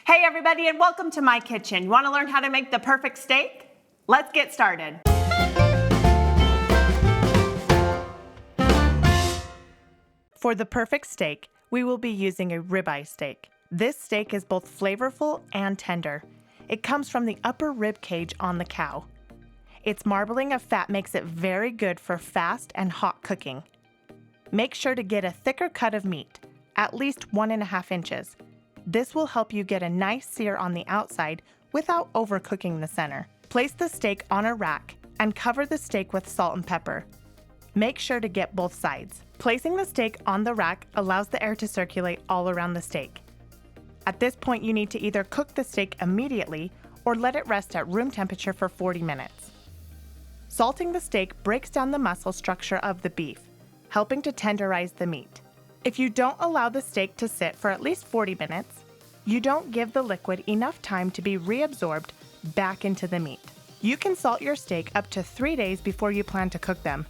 Hey everybody, and welcome to my kitchen. You want to learn how to make the perfect steak? Let's get started. For the perfect steak, we will be using a ribeye steak. This steak is both flavorful and tender. It comes from the upper rib cage on the cow. Its marbling of fat makes it very good for fast and hot cooking. Make sure to get a thicker cut of meat, at least 1.5 inches. This will help you get a nice sear on the outside without overcooking the center. Place the steak on a rack and cover the steak with salt and pepper. Make sure to get both sides. Placing the steak on the rack allows the air to circulate all around the steak. At this point, you need to either cook the steak immediately or let it rest at room temperature for 40 minutes. Salting the steak breaks down the muscle structure of the beef, helping to tenderize the meat. If you don't allow the steak to sit for at least 40 minutes, you don't give the liquid enough time to be reabsorbed back into the meat. You can salt your steak up to 3 days before you plan to cook them.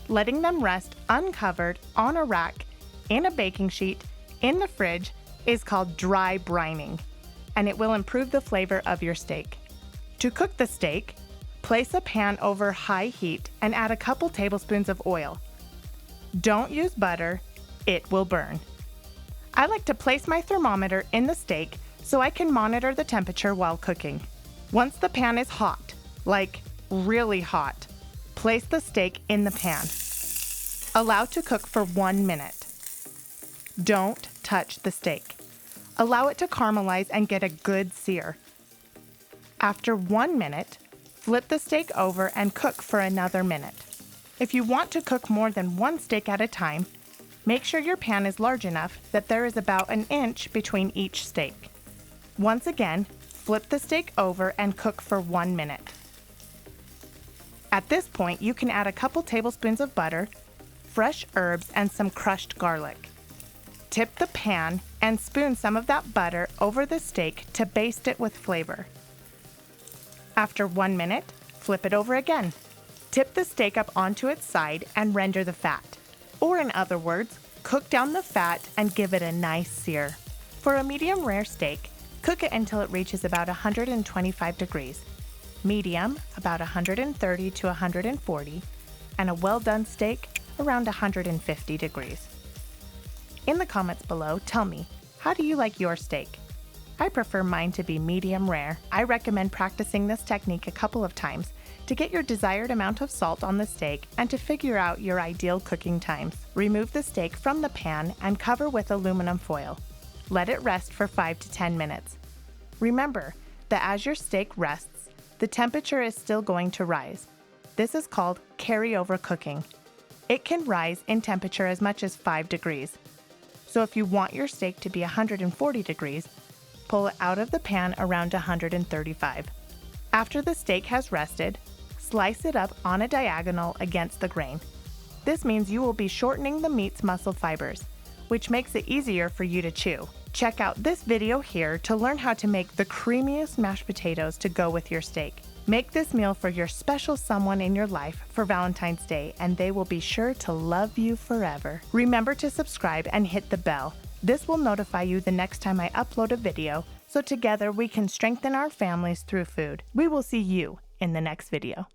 Letting them rest uncovered on a rack, in a baking sheet, in the fridge is called dry brining, and it will improve the flavor of your steak. To cook the steak, place a pan over high heat and add a couple tablespoons of oil. Don't use butter. It will burn. I like to place my thermometer in the steak so I can monitor the temperature while cooking. Once the pan is hot, like really hot, place the steak in the pan. Allow to cook for 1 minute. Don't touch the steak. Allow it to caramelize and get a good sear. After 1 minute, flip the steak over and cook for another minute. If you want to cook more than one steak at a time, make sure your pan is large enough that there is about 1 inch between each steak. Once again, flip the steak over and cook for 1 minute. At this point, you can add a couple tablespoons of butter, fresh herbs, and some crushed garlic. Tip the pan and spoon some of that butter over the steak to baste it with flavor. After 1 minute, flip it over again. Tip the steak up onto its side and render the fat. Or in other words, cook down the fat and give it a nice sear. For a medium rare steak, cook it until it reaches about 125 degrees. Medium, about 130 to 140, and a well done steak, around 150 degrees. In the comments below, tell me, how do you like your steak? I prefer mine to be medium rare. I recommend practicing this technique a couple of times to get your desired amount of salt on the steak and to figure out your ideal cooking times. Remove the steak from the pan and cover with aluminum foil. Let it rest for 5 to 10 minutes. Remember that as your steak rests, the temperature is still going to rise. This is called carryover cooking. It can rise in temperature as much as 5 degrees. So if you want your steak to be 140 degrees, pull it out of the pan around 135. After the steak has rested, slice it up on a diagonal against the grain. This means you will be shortening the meat's muscle fibers, which makes it easier for you to chew. Check out this video here to learn how to make the creamiest mashed potatoes to go with your steak. Make this meal for your special someone in your life for Valentine's Day, and they will be sure to love you forever. Remember to subscribe and hit the bell. This will notify you the next time I upload a video, so together we can strengthen our families through food. We will see you in the next video.